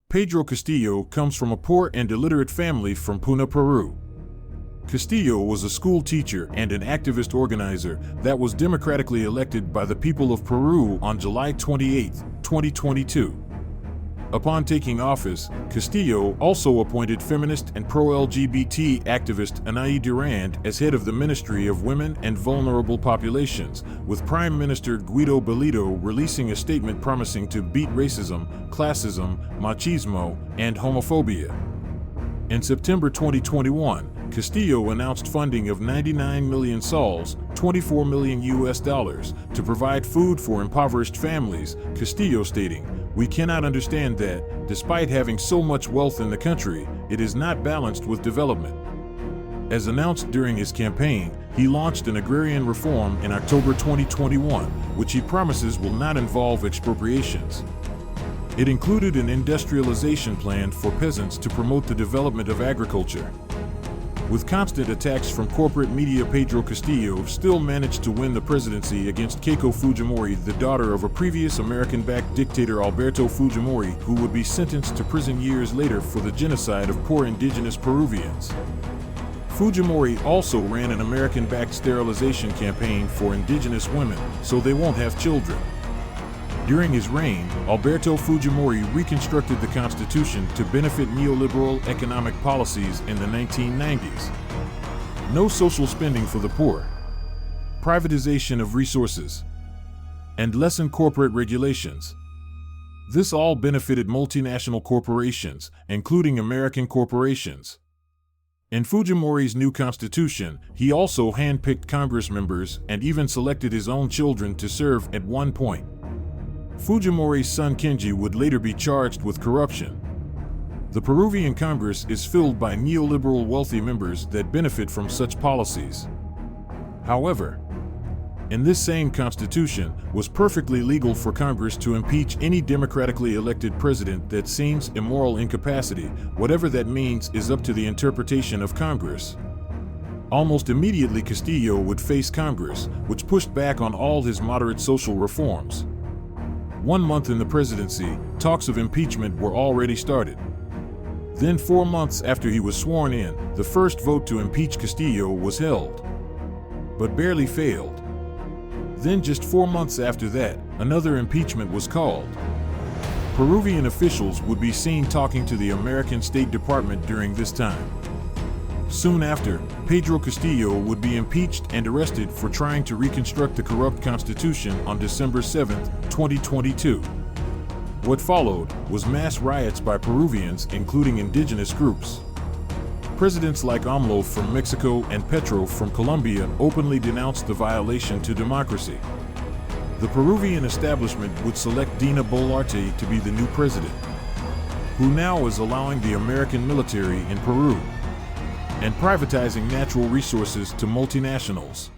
Pedro Castillo comes from a poor and illiterate family from Puno, Peru. Castillo was a school teacher and an activist organizer that was democratically elected by the people of Peru on July 28, 2022. Upon taking office, Castillo also appointed feminist and pro-LGBT activist Anaí Durand as head of the Ministry of Women and Vulnerable Populations, with Prime Minister Guido Bellido releasing a statement promising to beat racism, classism, machismo, and homophobia. In September 2021, Castillo announced funding of 99 million soles, $24 million to provide food for impoverished families, Castillo stating, "We cannot understand that, despite having so much wealth in the country, it is not balanced with development." As announced during his campaign, he launched an agrarian reform in October 2021, which he promises will not involve expropriations. It included an industrialization plan for peasants to promote the development of agriculture. With constant attacks from corporate media, Pedro Castillo still managed to win the presidency against Keiko Fujimori, the daughter of a previous American-backed dictator Alberto Fujimori, who would be sentenced to prison years later for the genocide of poor indigenous Peruvians. Fujimori also ran an American-backed sterilization campaign for indigenous women, so they won't have children. During his reign, Alberto Fujimori reconstructed the Constitution to benefit neoliberal economic policies in the 1990s. No social spending for the poor, privatization of resources, and lessen corporate regulations. This all benefited multinational corporations, including American corporations. In Fujimori's new constitution, he also handpicked Congress members and even selected his own children to serve at one point. Fujimori's son Kenji would later be charged with corruption. The Peruvian Congress is filled by neoliberal wealthy members that benefit from such policies. However, in this same constitution, was perfectly legal for Congress to impeach any democratically elected president that seems immoral incapacity. Whatever that means is up to the interpretation of Congress. Almost immediately, Castillo would face Congress, which pushed back on all his moderate social reforms. 1 month in the presidency, talks of impeachment were already started. Then 4 months after he was sworn in, the first vote to impeach Castillo was held, but barely failed. Then just 4 months after that, another impeachment was called. Peruvian officials would be seen talking to the American State Department during this time. Soon after, Pedro Castillo would be impeached and arrested for trying to reconstruct the corrupt constitution on December 7, 2022. What followed was mass riots by Peruvians, including indigenous groups. Presidents like AMLO from Mexico and Petro from Colombia openly denounced the violation to democracy. The Peruvian establishment would select Dina Boluarte to be the new president, who now is allowing the American military in Peru and privatizing natural resources to multinationals.